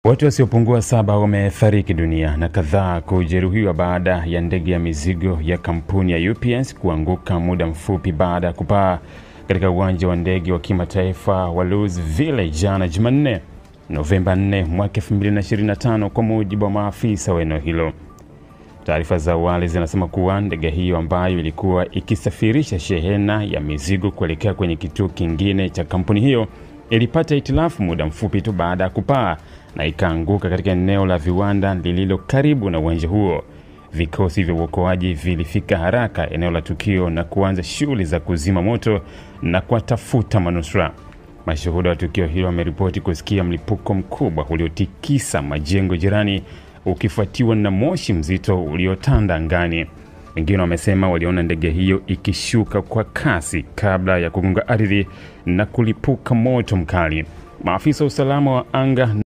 Watu wasiopungua 7 wamefariki dunia na kadhaa kujeruhiwa baada ya ndege ya mizigo ya kampuni ya UPS kuanguka muda mfupi baada ya kupaa katika uwanja wa ndege wa kimataifa wa Louisville jana Jumanne, Novemba 4 mwaka 2025, kwa mujibu wa maafisa wa eneo hilo. Taarifa za awali zinasema kuwa ndege hiyo ambayo ilikuwa ikisafirisha shehena ya mizigo kuelekea kwenye kituo kingine cha kampuni hiyo ilipata hitilafu muda mfupi tu baada ya kupaa na ikaanguka katika eneo la viwanda lililo karibu na uwanja huo. Vikosi vya uokoaji vilifika haraka eneo la tukio na kuanza shughuli za kuzima moto na kuwatafuta manusura. Mashuhuda wa tukio hilo wameripoti kusikia mlipuko mkubwa uliotikisa majengo jirani ukifuatiwa na moshi mzito uliotanda angani. Wengine wamesema waliona ndege hiyo ikishuka kwa kasi kabla ya kugonga ardhi na kulipuka moto mkali. Maafisa wa usalama wa anga